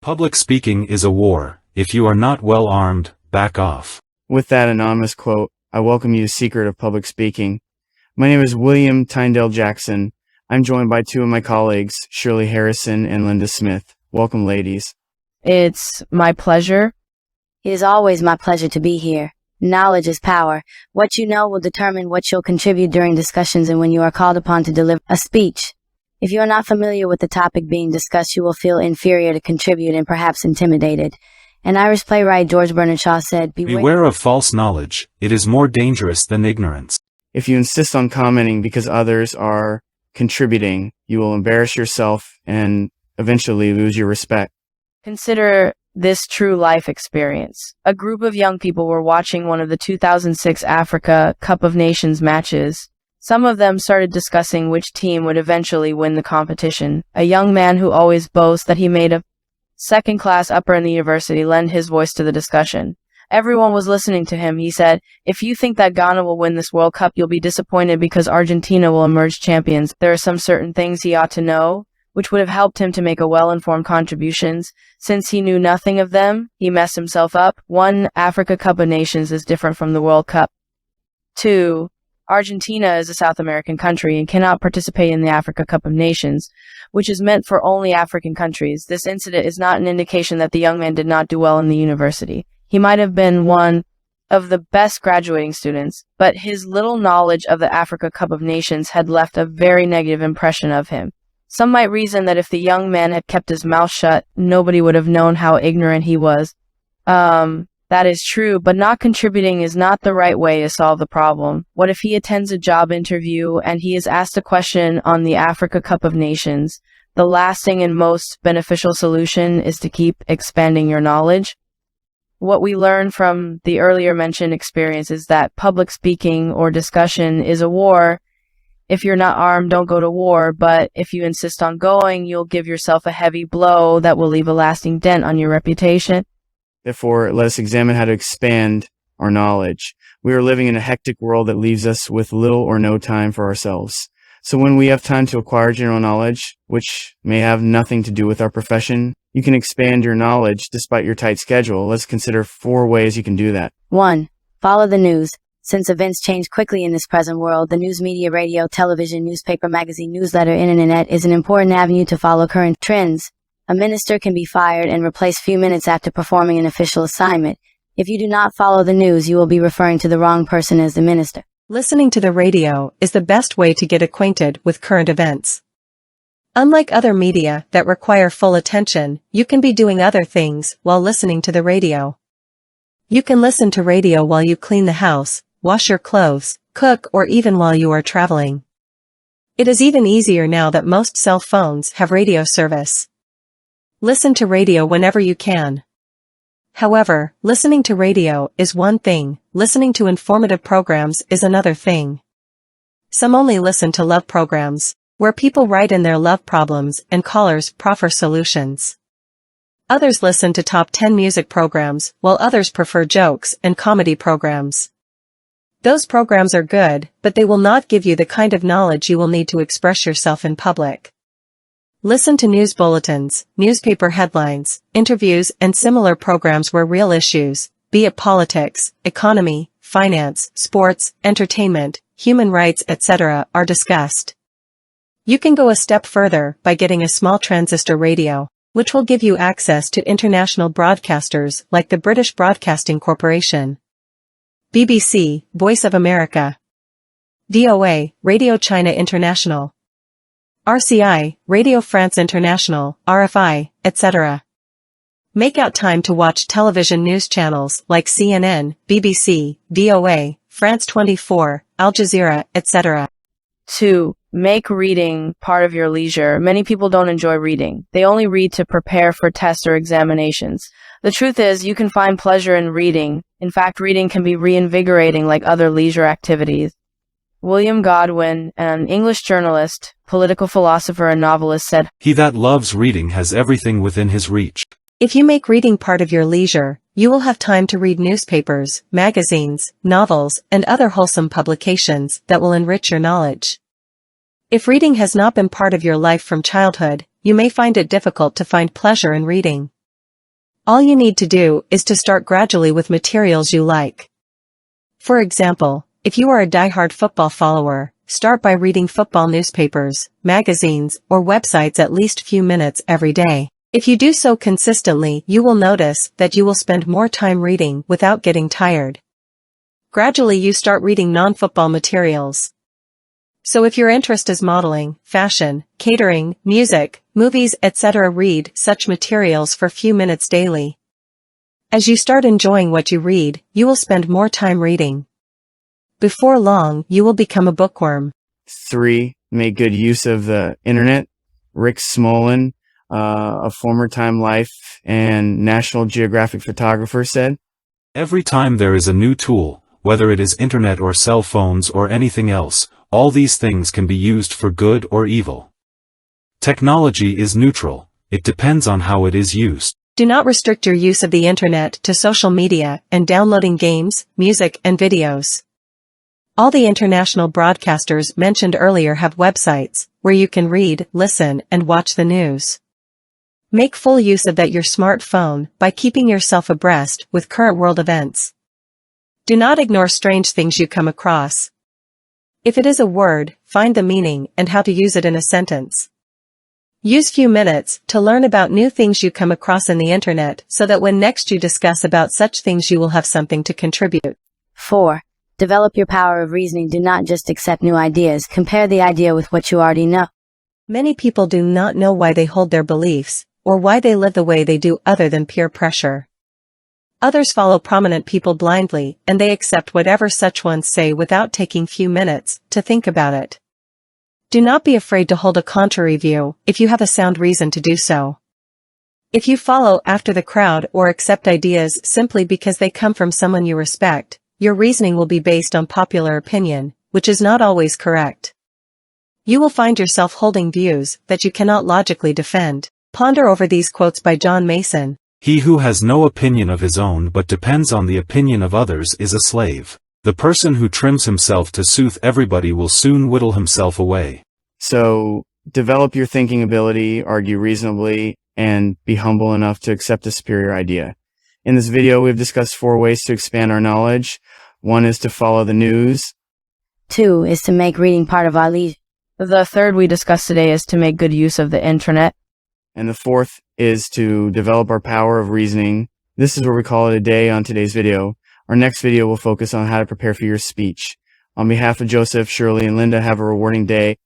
Public speaking is a war. If you are not well armed, back off. With that anonymous quote, I welcome you to Secret of Public Speaking. My name is William Tyndale Jackson. I'm joined by two of my colleagues, Shirley Harrison and Linda Smith. Welcome, ladies. It's my pleasure. It is always my pleasure to be here. Knowledge is power. What you know will determine what you'll contribute during discussions and when you are called upon to deliver a speech. If you are not familiar with the topic being discussed, you will feel inferior to contribute and perhaps intimidated. An Irish playwright, George Bernard Shaw, said, Beware of false knowledge. It is more dangerous than ignorance. If you insist on commenting because others are contributing, you will embarrass yourself and eventually lose your respect. Consider this true life experience. A group of young people were watching one of the 2006 Africa Cup of Nations matches. Some of them started discussing which team would eventually win the competition. A young man who always boasts that he made a second-class upper in the university lent his voice to the discussion. Everyone was listening to him. He said, "If you think that Ghana will win this World Cup, you'll be disappointed because Argentina will emerge champions. There are some certain things he ought to know, which would have helped him to make a well-informed contributions. Since he knew nothing of them, he messed himself up. 1. Africa Cup of Nations is different from the World Cup. 2. Argentina is a South American country and cannot participate in the Africa Cup of Nations, which is meant for only African countries. This incident is not an indication that the young man did not do well in the university. He might have been one of the best graduating students, but his little knowledge of the Africa Cup of Nations had left a very negative impression of him. Some might reason that if the young man had kept his mouth shut, nobody would have known how ignorant he was. That is true, but not contributing is not the right way to solve the problem. What if he attends a job interview and he is asked a question on the Africa Cup of Nations? The lasting and most beneficial solution is to keep expanding your knowledge. What we learn from the earlier mentioned experience is that public speaking or discussion is a war. If you're not armed, don't go to war, but if you insist on going, you'll give yourself a heavy blow that will leave a lasting dent on your reputation. Therefore, let us examine how to expand our knowledge. We are living in a hectic world that leaves us with little or no time for ourselves. So when we have time to acquire general knowledge, which may have nothing to do with our profession, you can expand your knowledge despite your tight schedule. Let's consider 4 ways you can do that. 1. Follow the news. Since events change quickly in this present world, the news media, radio, television, newspaper, magazine, newsletter, internet is an important avenue to follow current trends. A minister can be fired and replaced few minutes after performing an official assignment. If you do not follow the news, you will be referring to the wrong person as the minister. Listening to the radio is the best way to get acquainted with current events. Unlike other media that require full attention, you can be doing other things while listening to the radio. You can listen to radio while you clean the house, wash your clothes, cook, or even while you are traveling. It is even easier now that most cell phones have radio service. Listen to radio whenever you can. However, listening to radio is one thing, listening to informative programs is another thing. Some only listen to love programs, where people write in their love problems and callers proffer solutions. Others listen to top 10 music programs, while others prefer jokes and comedy programs. Those programs are good, but they will not give you the kind of knowledge you will need to express yourself in public. Listen to news bulletins, newspaper headlines, interviews, and similar programs where real issues, be it politics, economy, finance, sports, entertainment, human rights, etc., are discussed. You can go a step further by getting a small transistor radio, which will give you access to international broadcasters like the British Broadcasting Corporation, BBC, Voice of America, DOA, Radio China International, RCI, Radio France International, RFI, etc. Make out time to watch television news channels like CNN, BBC, VOA, France 24, Al Jazeera, etc. 2. Make reading part of your leisure. Many people don't enjoy reading. They only read to prepare for tests or examinations. The truth is, you can find pleasure in reading. In fact, reading can be reinvigorating like other leisure activities. William Godwin, an English journalist, political philosopher, and novelist, said, "He that loves reading has everything within his reach." If you make reading part of your leisure, you will have time to read newspapers, magazines, novels, and other wholesome publications that will enrich your knowledge. If reading has not been part of your life from childhood, you may find it difficult to find pleasure in reading. All you need to do is to start gradually with materials you like. For example, if you are a diehard football follower, start by reading football newspapers, magazines, or websites at least few minutes every day. If you do so consistently, you will notice that you will spend more time reading without getting tired. Gradually you start reading non-football materials. So if your interest is modeling, fashion, catering, music, movies, etc., read such materials for few minutes daily. As you start enjoying what you read, you will spend more time reading. Before long, you will become a bookworm. 3. Make good use of the internet. Rick Smolin, a former Time Life and National Geographic photographer, said, Every time there is a new tool, whether it is internet or cell phones or anything else, all these things can be used for good or evil. Technology is neutral, it depends on how it is used. Do not restrict your use of the internet to social media and downloading games, music, and videos. All the international broadcasters mentioned earlier have websites where you can read, listen, and watch the news. Make full use of your smartphone by keeping yourself abreast with current world events. Do not ignore strange things you come across. If it is a word, find the meaning and how to use it in a sentence. Use few minutes to learn about new things you come across in the internet so that when next you discuss about such things you will have something to contribute. 4. Develop your power of reasoning. Do not just accept new ideas. Compare the idea with what you already know. Many people do not know why they hold their beliefs, or why they live the way they do other than peer pressure. Others follow prominent people blindly, and they accept whatever such ones say without taking few minutes to think about it. Do not be afraid to hold a contrary view if you have a sound reason to do so. If you follow after the crowd or accept ideas simply because they come from someone you respect, your reasoning will be based on popular opinion, which is not always correct. You will find yourself holding views that you cannot logically defend. Ponder over these quotes by John Mason. He who has no opinion of his own but depends on the opinion of others is a slave. The person who trims himself to soothe everybody will soon whittle himself away. So, develop your thinking ability, argue reasonably, and be humble enough to accept a superior idea. In this video, we've discussed 4 ways to expand our knowledge. 1 is to follow the news. 2 is to make reading part of our leisure. The third we discussed today is to make good use of the internet. And the 4th is to develop our power of reasoning. This is where we call it a day on today's video. Our next video will focus on how to prepare for your speech. On behalf of Joseph, Shirley, and Linda, have a rewarding day.